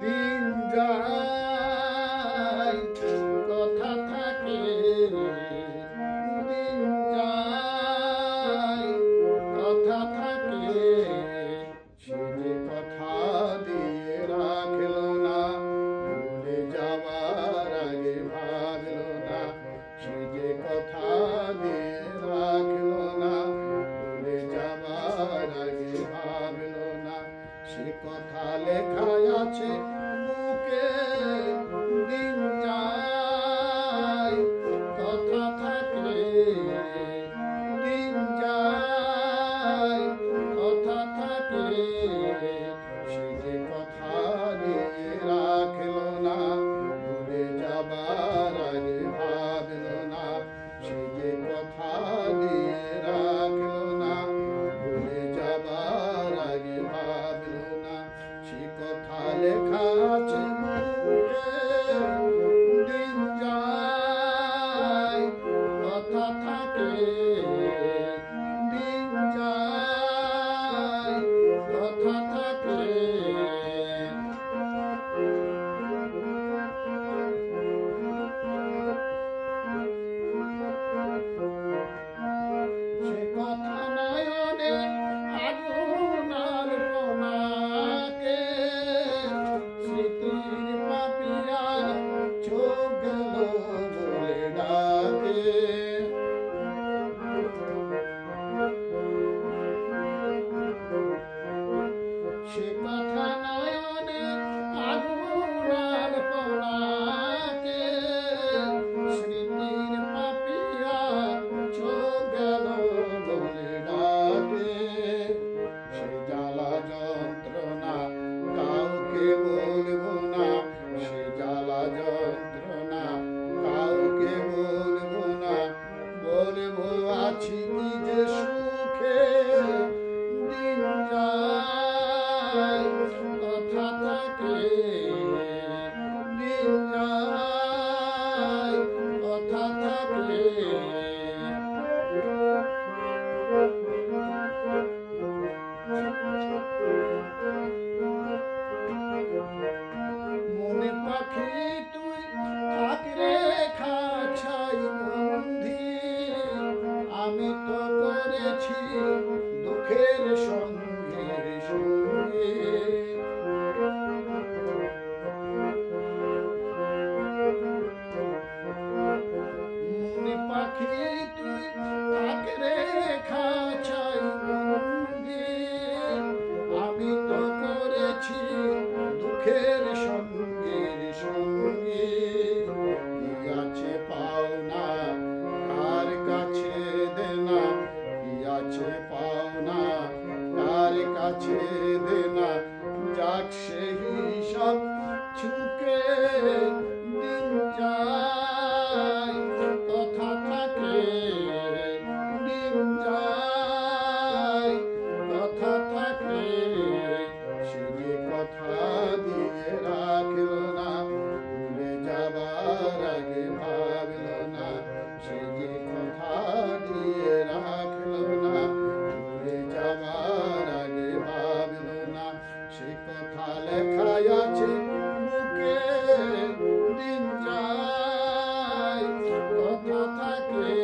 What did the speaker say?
দিন যায় কথা থাকে, দিন যায় কথা থাকে, সে যে কথা দিয়ে রাখলো না, ভুলে যাবার আগে ভাবলো না, সে যে কথা দিয়ে রাখলো না, ভুলে যাবার আগে ভাবলো না, সে কথা লেখাই আছে বুকে, দিন যায় কথা থাকে, দিন যায় কথা থাকে, সে যে কথা দিয়ে রাখলো না, ভুলে যাবার আগে ভাবলো না, সে যে কথা দিয়ে রাখলো না, ভুলে যাবার আগে ভাবলো না, সে কথা লেখা আছে বুকে, দিন যায় কথা থাকে, দিন যায় কথা থাকে। সে কথা নয়নে আগুন আর কোনাকে, স্মৃতির পাপিয়া চোখ গেল বলে ডাকে, সে কথা নয়নে আগুন আর কোনাকে, স্মৃতির পাপিয়া চোখ গেল বলে ডাকে, সে জ্বালা যন্ত্রণা কাউকে বলবো না, সে জ্বালা যন্ত্রণা কাউকে বলবো না, বলবো আছি কি যে সুখে, দিন যায় কথা থাকে, দিন যায় কথা থাকে। মনে পাখি তুই থাক রে খাঁচাই বন্দি, আমি তো করেছি দুঃখের সঙ্গের সঙ্গে, মনে পাখি তুই থাক রে খাঁচাই বন্দি, আমি তো করেছি দুঃখের সঙ্গের সঙ্গে, কি আছে পাওনা কার কাছে দেনা, কি আছে পাওনা কার কাছে দেনা, যাক সে হিসাব ছুকে, দিন যায় কথা থাকে, দিন যায় কথা থাকে, সে যে কথা দিয়ে রাখলো না, ভুলে যাবার আগে ভাবলো না, সে যে কথা দিয়ে রাখলো না, ভুলে যাবার আগে ভাবলো না, সে কথা লেখাই আছে বুকে, দিন যায় কথা থাকে।